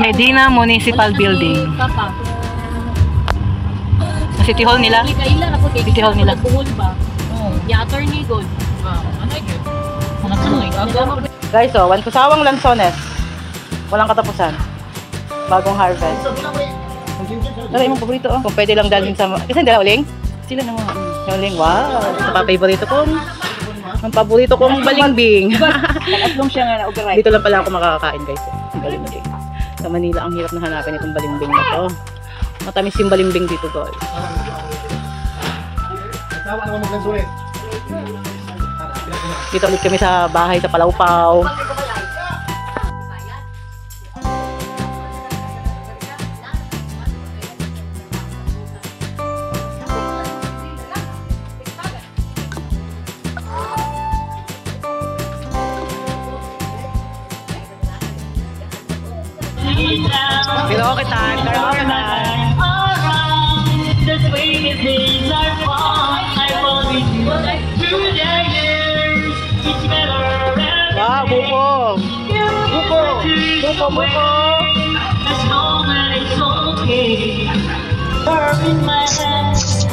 Medina Municipal Building. City Hall nila. City Hall nila. Guys, oh, Kusawang Lanzones. Walang katapusan. Bagong harvest. Tara, yung paborito, oh. Kung pwede lang dalhin sa... Kasi hindi na uling? Sila na mga uling. Wow! Ito pa paborito kong... Ang paborito kong balimbing. Nakatlong siya nga na-override. Dito lang pala ako makakakain, guys. Balimbing. Sa Manila, ang hirap na hanapin itong balimbing na to. Matamis yung balimbing dito, guys. Dito ulit kami sa bahay sa Palawpaw. Karaoke time, karaoke time. The sweetest days are fun. I promise you through the years. It's better every wow, buko. Buko. Buko, buko. This moment is okay. Burn in my hands.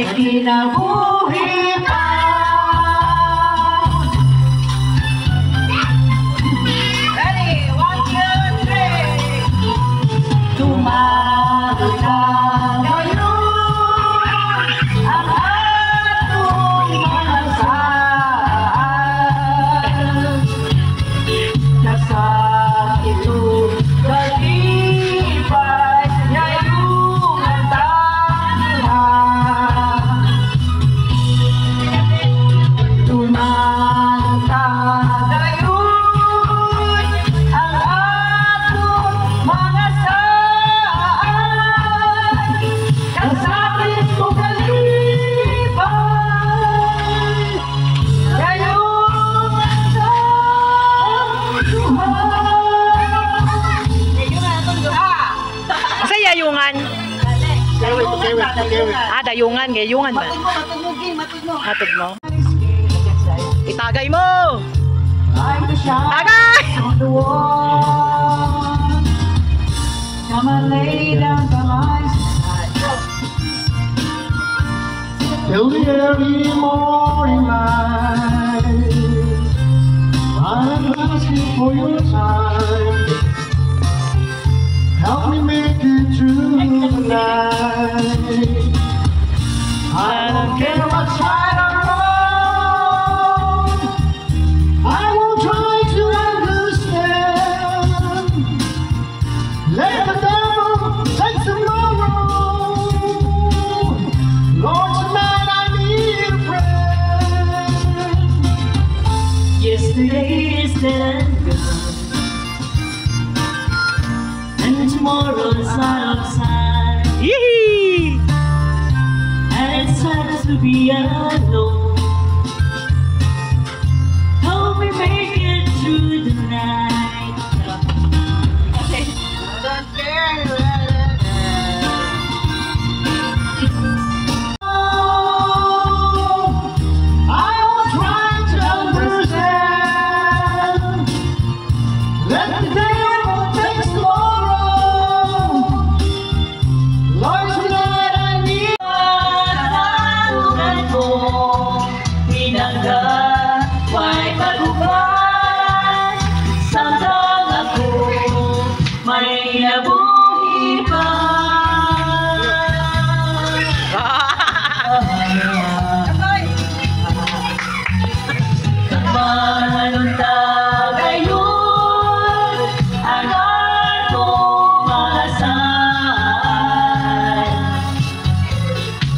may kinabuhi pa. Ready? 1, 2, 3. Tumagal na ngayon ang atong mga saan. Kasakit ito kalipay ngayong ang tahan. Tumatagal ang atong mga saan. Kasakit ko kalipay ngayong ang tahan. Sa yayungan. Ah, dayungan. Gayungan ba? Matug mo. Itagay mo! Tagay! Come and lay down the lines. Till the early morning light, I'm asking for your time. Help me make it through the night. I don't care what's right or wrong. I won't try to understand. Let the devil take tomorrow. Lord, tonight I need a friend. Yesterday is dead and gone, and tomorrow's not outside. Yee! And it's sad to be alone. Help me make it through the night. I will try to understand. Let the devil take tomorrow. Lord, tonight I need. Tanungan mo, pinagdawa'y magubay. Samtang ako may nabuhi pa. Manong tagayon ang atong mga saan.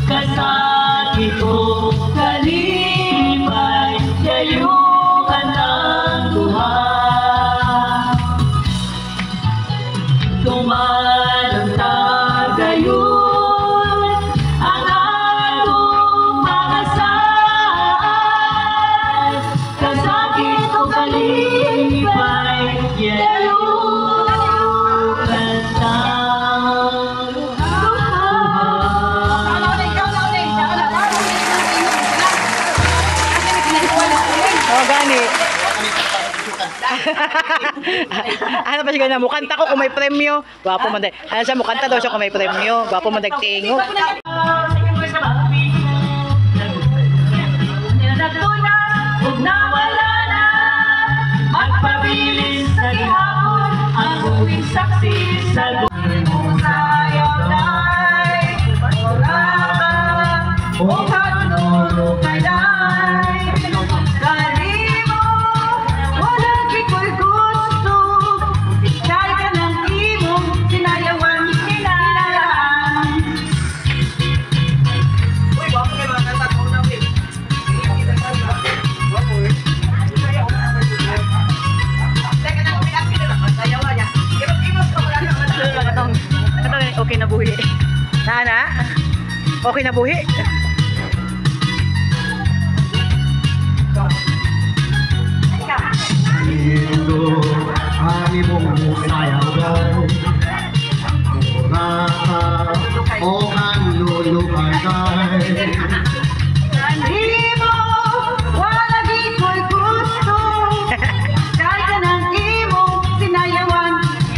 Kasakit ko kalipay yayungan ng luha. Tumanong tagayon ang atong mga saan. Kasakit ko kalipay yayungan ng Oh, gani. Ano pa siya na mukanta ko kung may premyo. Gwapo man day. Ano siya mukanta daw siya kung may premyo. Gwapo man day tingo. Huwag na wala na, magpabilis sa gihapon, ang huwing saksi sa buhay mo sayaw na'y magpapalama, o kanunod kay na'y kalimo, walang kiko'y gusto, ikay ka ng imong sinayawan sinalaan. Uy, wako kayo mga natakot na win. Okay na buhi. Nana? Okay na buhi. Ito ang imong sayaw Mura o ang lulupagay. Kanimo, wala gito'y gusto. Kahit ka ng imong sinayawan,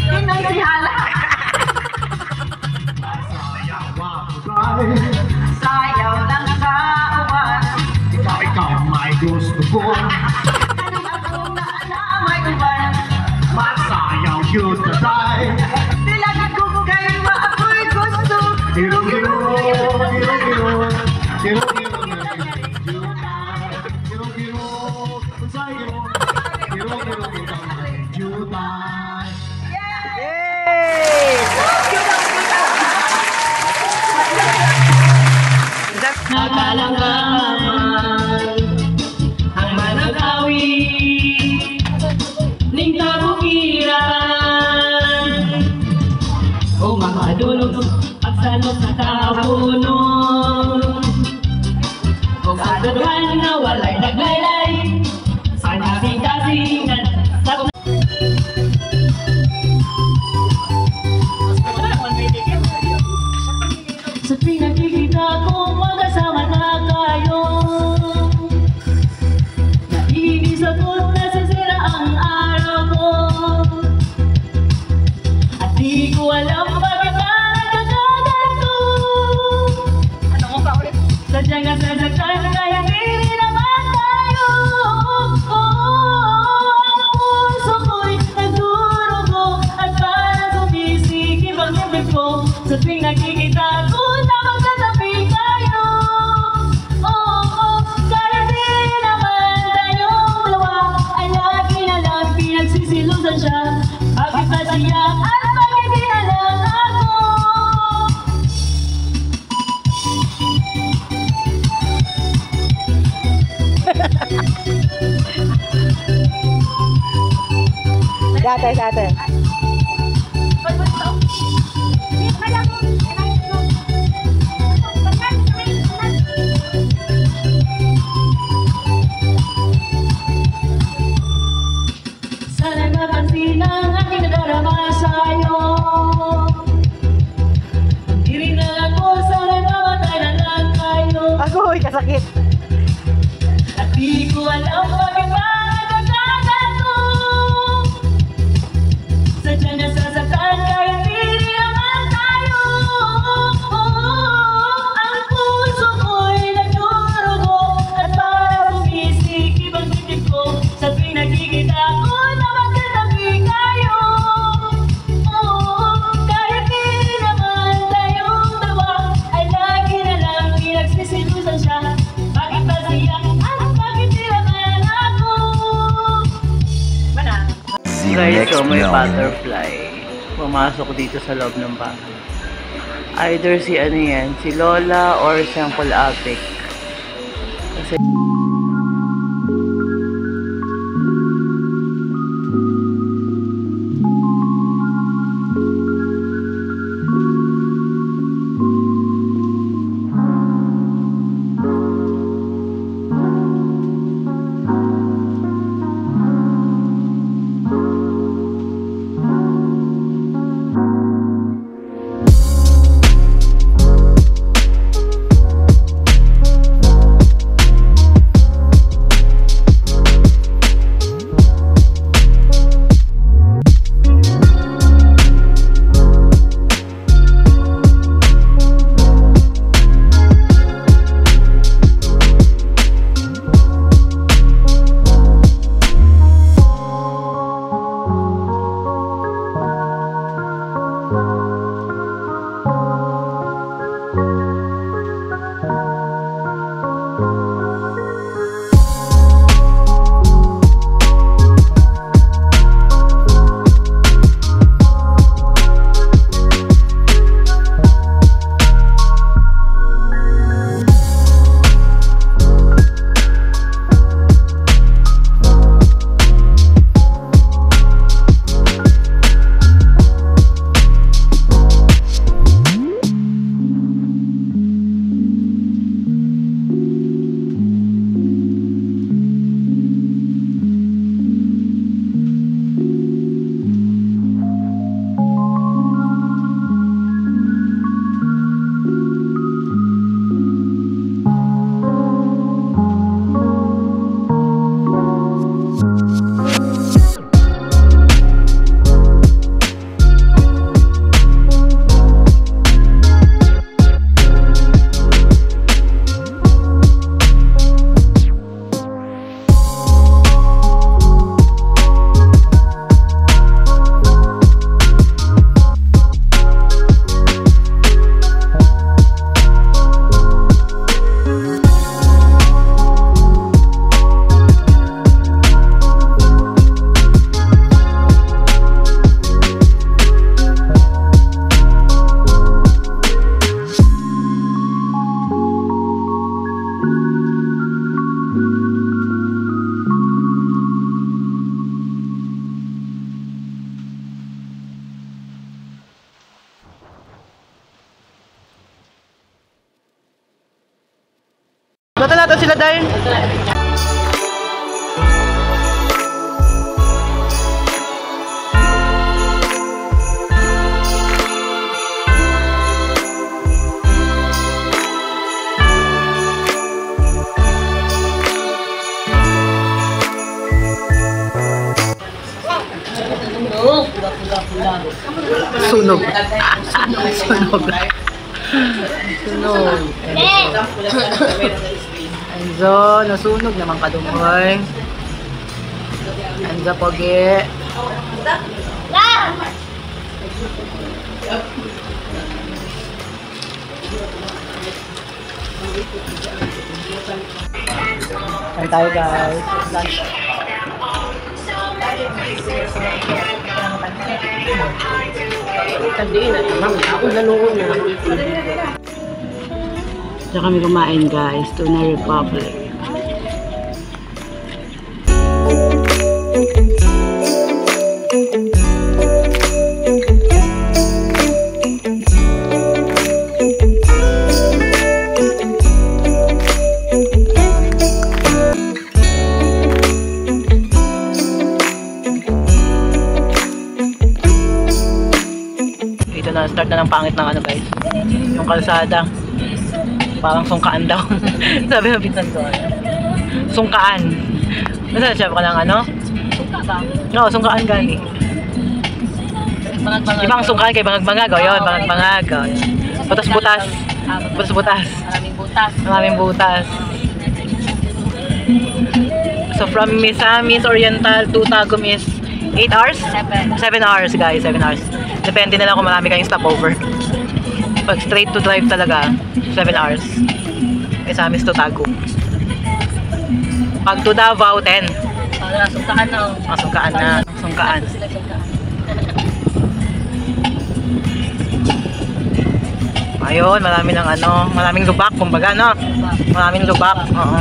inasihala. Sayaw lang Masayang cute na tayo. Nilagay ko kayo ako'y gusto. Hiro-hiro, hiro-hiro, hiro-hiro. Yay! Nakalangaman ang managawi ning kabukiran o makadulog pagsalot sa tabunon o kagagwan na walay naglaylay sa kasing-kasingan sa sa pinakikita ko magkasama na kayo. Nainis ako nasisira ang araw ko. At di ko alam bakit na nagkakaganto. Sadyang nasasaktan kaya hindi naman tayo. Ang puso ko'y nagdurugo at parang sumisikip ang ibig ko. Sa tuwing nakikita ko na magkatabi kayo. Kahit di naman tayong dalawa ay lagi na lang pinagsisilusan siya. Bakit ba siya at bakit di na lang ako? Dati. Sana napansin ang aking nadarama sa'yo. Hindi rin na ako, sana mamatay na lang tayo. Agoy, kasakit. At di ko alam bakit ba nagkakaganto. Sadyang nasasaktan kahit hindi naman tayo. Ang puso ko'y nagdurugo at parang sumisikip ang titig ko. Sa tuwing nakikita ko na magkatabi kayo. Kahit di naman tayong dalawa ay lagi na lang pinagsisilusan siya. Bakit ba siya at bakit di naman ako? Guys, so may butterfly. Pumasok dito sa loob ng bahay. Either si ano yan, si Lola or si Uncle Apik. Kasi Bato natin sila dahil. Sunog. Sunog. Sunog. Enzo, nasunog naman ka dumoy. Enzo, pogi. Kain tayo guys. Lunch. Diyan kami kumain guys, Tuna Republic. Start na ng pangit ng ano guys, yung kalsada parang sungkaan daw. Sabi ng pinsan ko, sungkaan. Nasa siya ka ng ano? No, sungkaan gani. Ibang sungkaan kay bangag-bangag, o yun, bangag-bangag. Butas-butas. Butas-butas. Maraming butas. So from Misamis Oriental to Tagum is 8 hours? 7 hours guys, 7 hours. Depende na lang kung marami kayong stopover. Pag straight to drive talaga, 7 hours. Misamis to Tagum. Pag to Davao, 10. Sungkaan na. Sungkaan na. Sungkaan. Ayun, marami ng ano, maraming lubak, kumbaga, no? Maraming lubak, oo.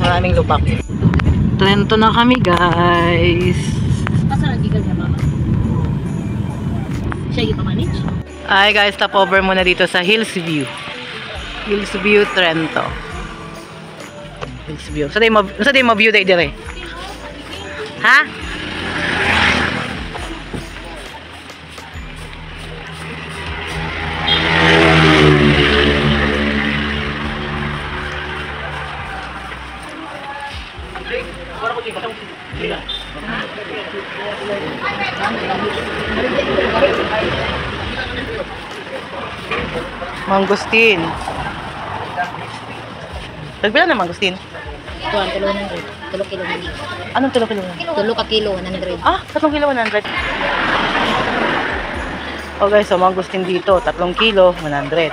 Maraming lubak. Trento na kami, guys. Pasarang gigal niya, mama. Siya yung pamanage? Ay, guys, stopover muna dito sa Hills View. Hills View, Trento. Hills View. Sa day mo view day dire? Ha? Mangustin. Tagpila na mangustin? 3 kilo. Anong 3 kilo? 3 ka kilo, 100. Ah, 3 kilo, 100. Okay, so mangustin dito, 3 kilo, 100.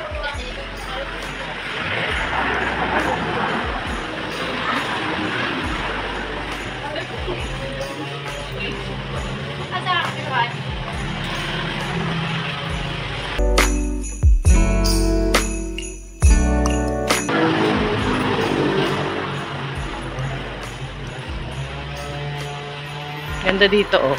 Ganda dito, oh.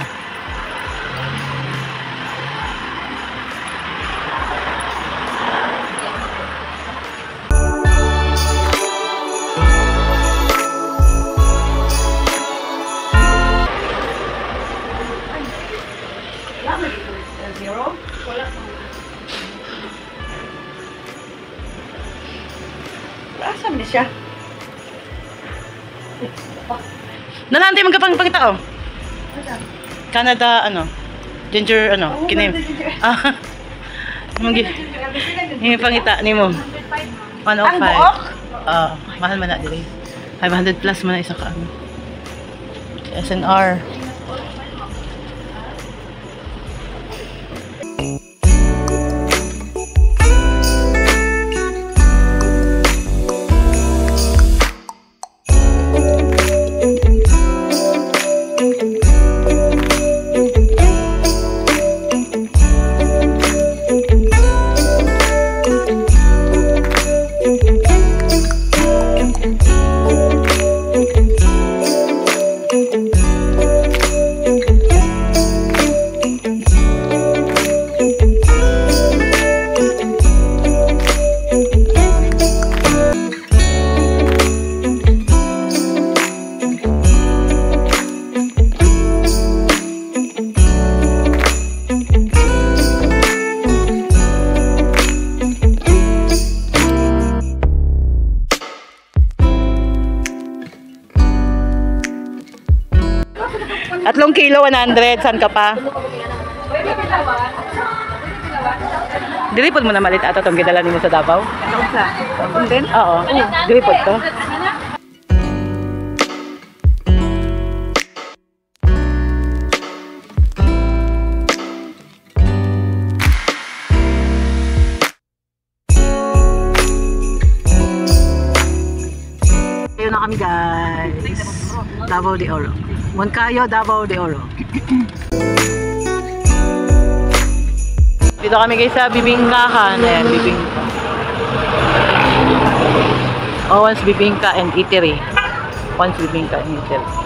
Asan na siya? Nalantay magkapangpangita, oh. Canada, ano? Ginger, ano? Kinim. Ah. Yung pangita ni mo. 105. Mahal man na dili. 500 plus man na isa ka. SNR. kilo, 100. Saan ka pa? Dilipod mo na malit ata itong gidala mo sa Davao? Oo. Dilipod to. Ayun na kami guys. Davao de Oro. Moncayo, Davao de Oro. Dito kami guys sa Bibingkahan. Ayan, Bibingka. Owen's Bibingka and Eatery. Owen's Bibingka and Eatery.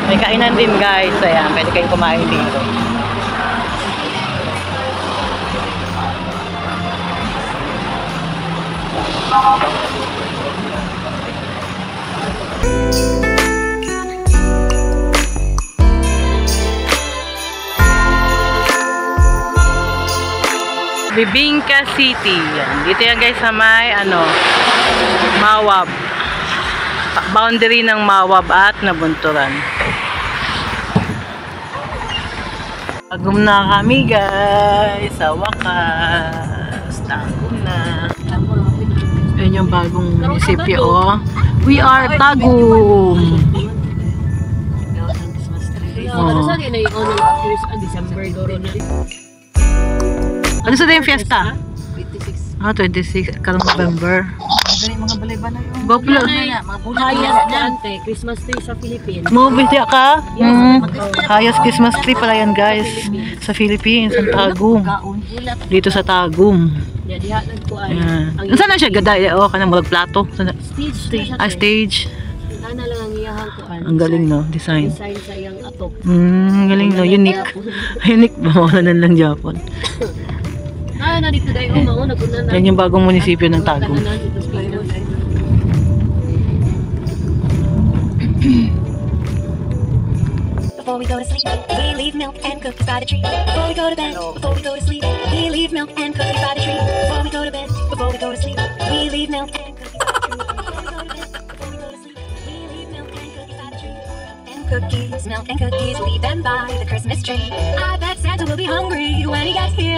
May kainan din guys. Ayan, pwede kayong kumain dito. Bibingka City. Yan. Dito yan guys sa may Mawab. Boundary ng Mawab at Nabunturan. Tagum na kami guys sa wakas. Tagum na. Ayan yung bagong munisipyo. Oh. We are Tagum. Ano sa yung fiesta? 26. 26. Karong November. Mga balay-ba na yun. Goplo. Hayas dante, Christmas tree sa Philippines. Movie siya ka? Hayas Christmas tree pala yan guys. Sa Philippines, sa Tagum. Dito sa Tagum. Saan na siya? Gaday? O, kanang mulag plato. Stage. Stage. Ana lang ang iyahang kuan. Ang galing no, design. Design sa iyang atop. Galing no, unique. Unique ba? Wala lang Japan. Na dito dayo mao naguna na. Yan yung bagong munisipyo ng Tagum. Before we go to sleep, we leave milk and cookies by the tree. Before we go to bed, before we go to sleep, we leave milk and cookies by the tree. Before we go to bed, before we go to sleep, we leave milk and cookies by the tree. Before we go to bed, before we go to sleep, we leave milk and cookies by the tree. Milk and cookies, leave them by the Christmas tree. I bet Santa will be hungry when he gets here.